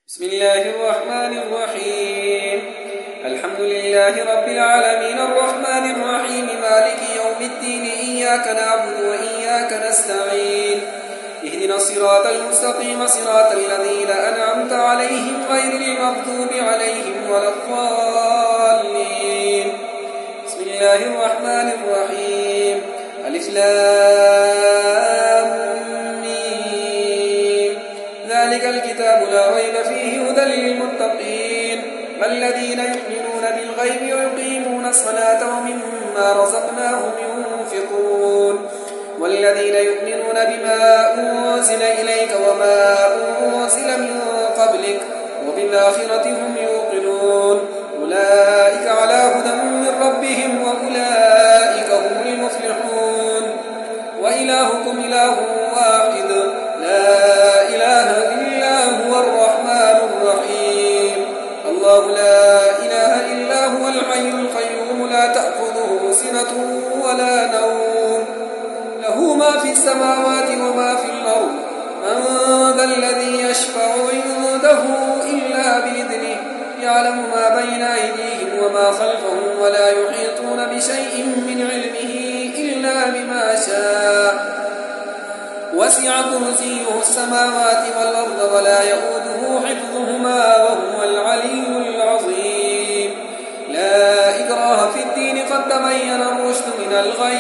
بسم الله الرحمن الرحيم. الحمد لله رب العالمين الرحمن الرحيم مالك يوم الدين إياك نعبد وإياك نستعين اهدنا الصراط المستقيم صراط الذين أنعمت عليهم غير المغضوب عليهم ولا الضالين. بسم الله الرحمن الرحيم. ألف لام ميم. ذلك الكتاب لا ريب فيه هدى للمتقين الذين يؤمنون بالغيب ويقيمون الصلاة ومما رزقناهم ينفقون والذين يؤمنون بما أنزل إليك وما أنزل من قبلك وبالآخرة هم يوقنون أولئك على هدى من ربهم وأولئك هم المفلحون. وإلهكم إله واحد لا إله إلا هو الرحمن الرحيم. الله لا إله إلا هو الحي القيوم لا تأخذه سنة ولا نوم له ما في السماوات وما في الأرض. من ذا الذي يشفع عنده إلا بإذنه يعلم ما بين أيديهم وما خلفهم ولا يحيطون بشيء من علمه إلا بما شاء. وسع كرسيه السماوات والأرض ولا يؤوده حفظهما وهو العلي العظيم. لا إكراه في الدين قد تبين الرشد من الغي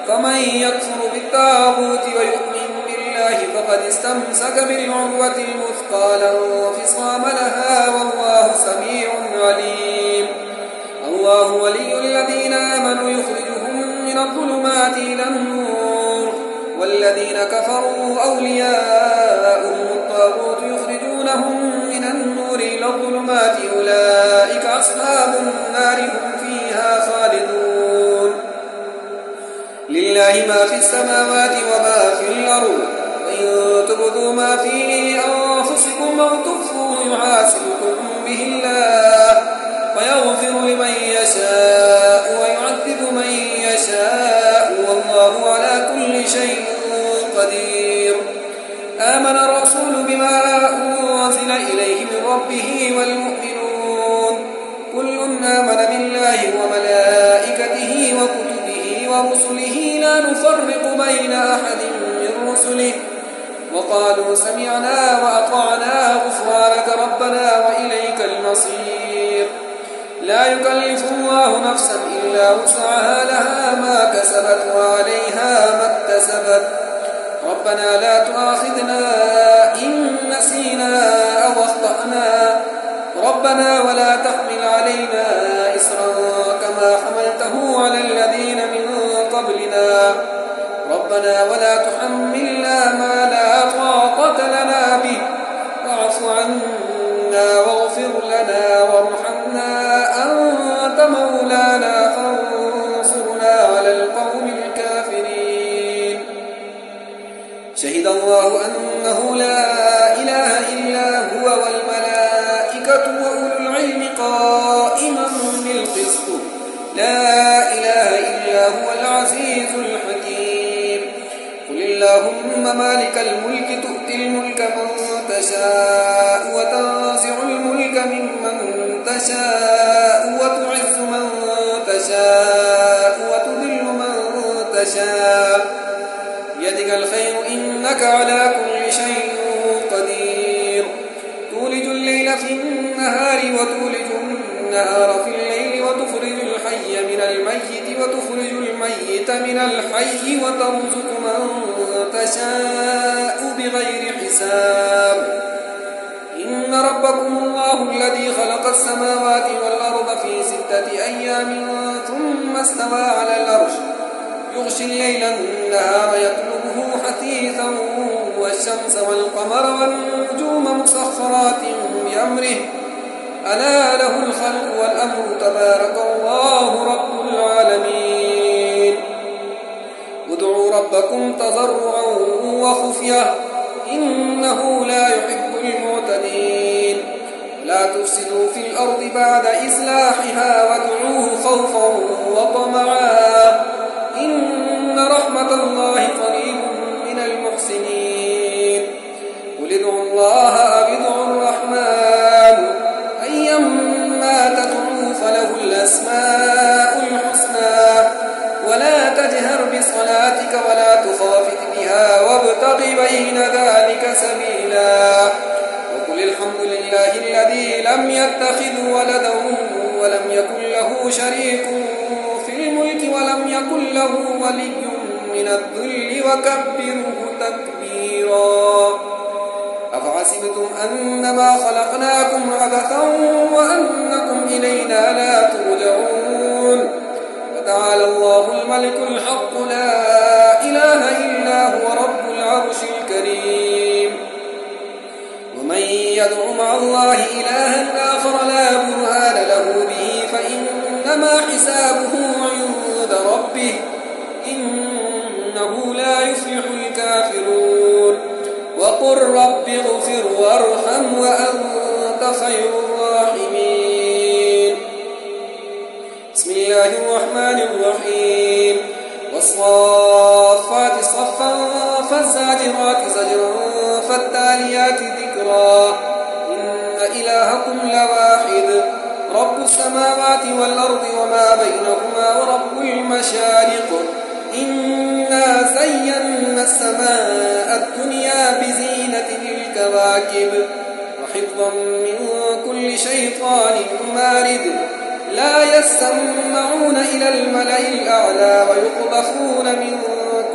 فمن يكفر بالطاغوت ويؤمن بالله فقد استمسك بالعروة الوثقى لا انفصام لها والله سميع عليم. الله ولي الذين آمنوا يخرجهم من الظلمات إلى النور والذين كفروا أولياؤهم الطاغوت يخرجونهم من النور إلى الظلمات أولئك أصحاب النار هم فيها خالدون. لله ما في السماوات وما في الأرض وإن تبدوا ما في أنفسكم أو تخفوه يحاسبكم به الله ويغفر لمن يشاء ويعذب من يشاء والله على كل شيء قدير. آمن الرسول بما أنزل إليه من ربه والمؤمنون كل آمن بالله وملائكته وكتبه ورسله لا نفرق بين أحد من رسله وقالوا سمعنا وأطعنا غفرانك ربنا وإليك المصير. لا يكلف الله نفسا إلا وسعها لها ما كسبت وعليها ما اكتسبت. ربنا لا تؤاخذنا إن نسينا أو أخطأنا ربنا ولا تحمل علينا إصرا كما حملته على الذين من قبلنا ربنا ولا تحملنا ما لا طاقة لنا به واعف عنا واغفر لنا وارحمنا أنت مولانا فانصرنا على القوم الكافرين. شهد الله أنه لا إله إلا هو والملائكة وأولو العلم قائما بالقسط لا إله إلا هو العزيز الحكيم. قل اللهم مالك الملك تؤتي الملك من تشاء وتنزع الملك ممن تشاء وتعز من تشاء وتذل من تشاء بيدك الخير إنك على كل شيء قدير. تولج الليل في النهار وتولج النهار في الليل وتخرج الحي من الميت وتخرج الميت من الحي وترزق من تشاء بغير حساب. إن ربكم الله الذي خلق السماوات والأرض في 6 أيام ثم استوى على العرش يغشي الليل النهار يطلبه حثيثا والشمس والقمر والنجوم مسخرات بأمره ألا له الخلق والأمر تبارك الله رب العالمين. ادعوا ربكم تضرعا وخفية إنه لا يحب المعتدين. لا تفسدوا في الأرض بعد إصلاحها وادعوه خوفا وطمعا إن رحمة الله قريب من المحسنين. قل ادعوا الله أو ادعوا الرحمن لله الذي لم يتخذ ولدا ولم يكن له شريك في الملك ولم يكن له ولي من الذل وكبره تكبيرا. أفحسبتم أنما خلقناكم عبثا وأنكم إلينا لا ترجعون فتعالى الله الملك الحق لا إله إلا هو رب العرش الكريم. ومن يدع مع الله إلها آخر لا برهان له به فإنما حسابه عند ربه إنه لا يفلح الكافرون. وقل رب اغفر وارحم وأنت خير الراحمين. بسم الله الرحمن الرحيم. والصافات صفا فالزاجرات زجرا فالتاليات ذكرا إن إلهكم لواحد رب السماوات والأرض وما بينهما ورب المشارق. إنا زينا السماء الدنيا بزينة الكواكب وحفظا من كل شيطان مارد لا يسمعون إلى الملأ الأعلى ويقذفون من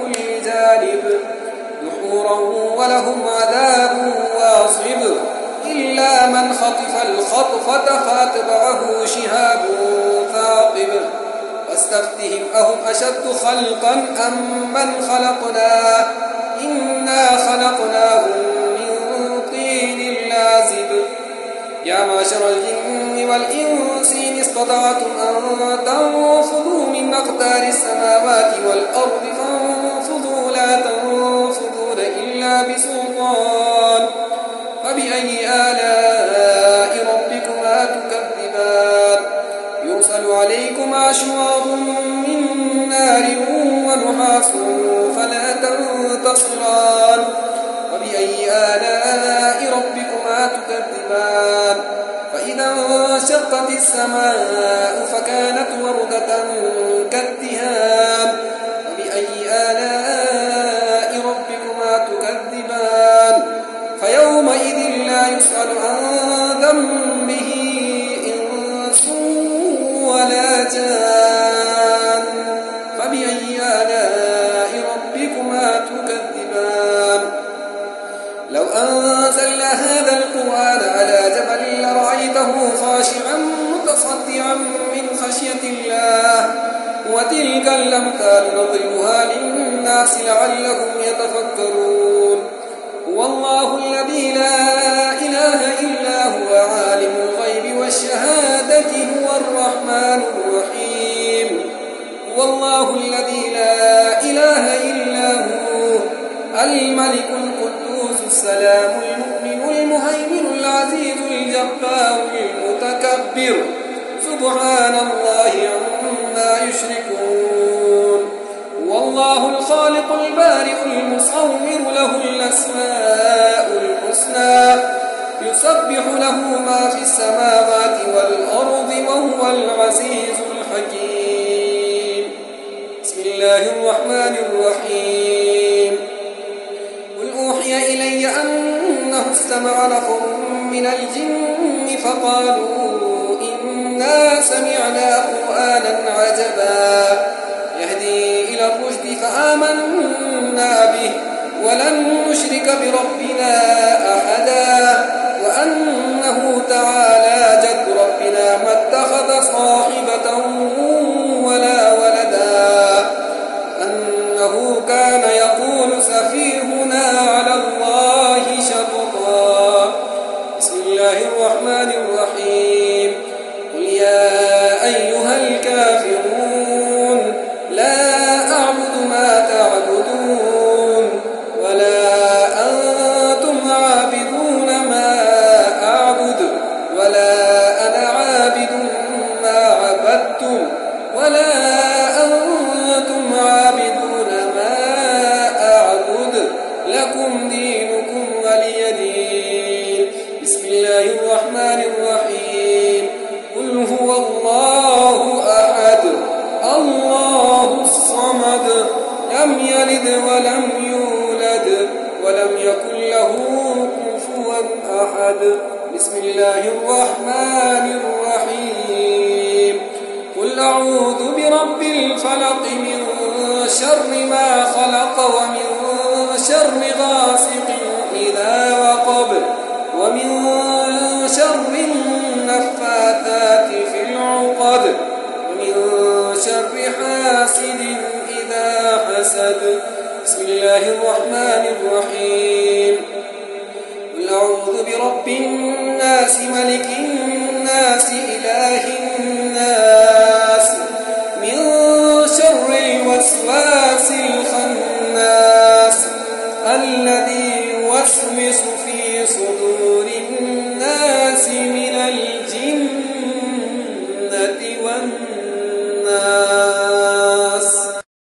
كل جانب دحورا ولهم عذاب واصب إلا من خطف الخطفة فأتبعه شهاب ثاقب. واستفتهم أهم أشد خلقا أم من خلقنا إنا خلقناهم من طين لازب. يا معشر الجن والإنس إن استطعتم أن تنفذوا من أقدار السماوات والأرض فانفذوا لا تنفذون إلا بسلطان. فبأي آلاء ربكما تكذبان. يرسل عليكما شواظ من نار ونحاس فلا تنتصران. وبأي آلاء ربكما تكذبان. فإذا انشقت السماء فكانت وردة كالدهان. وبأي آلاء ربكما تكذبان. فيومئذ لا يسأل عن ذنبه إنس ولا جان. فبأي آلاء ربكما تكذبان. لو أنزلنا هذا القرآن على جبل لرأيته خاشعا متصدعا من خشية الله. وتلك الأمثال نضربها للناس لعلهم يتفكرون. هو الله الذي لا إله إلا هو عالم الغيب والشهادة هو الرحمن الرحيم. هو الله الذي لا إله إلا هو الملك القدوس السلام المؤمن المهيمن العزيز الجبار المتكبر سبحان الله عما يشركون. هو الله الخالق البارئ المصور له الأسماء الحسنى يسبح له ما في السماوات والأرض وهو العزيز الحكيم. بسم الله الرحمن الرحيم. قل أوحي إلي أنه استمع نفر من الجن فقالوا إنا سمعنا قرآنا عجبا يهدي إلى الرشد فآمنا به ولن نشرك بربنا أحدا وأنه تعالى جد ربنا ما اتخذ صاحبة ولا ولدا أنه كان يقول سفيهنا على الله شططا. بسم الله الرحمن الرحيم. قل يا أيها الكافرون لا أعبد ما تعبدون ولا أنتم عابدون ما أعبد ولا أنا عابد ما عبدتم ولا أنتم عابدون ما أعبد لكم دينكم ولي دين. بسم الله الرحمن الرحيم. قل هو الله أحد الله الصمد لم يلد ولم يولد ولم يكن له كفوا أحد. بسم الله الرحمن الرحيم قل أعوذ برب الفلق من شر ما خلق ومن شر غاسق إذا وقب ومن شر النفاثات في العقد ومن شر حاسد إذا حسد بسم الله الرحمن الرحيم قل أعوذ برب الناس ملك الناس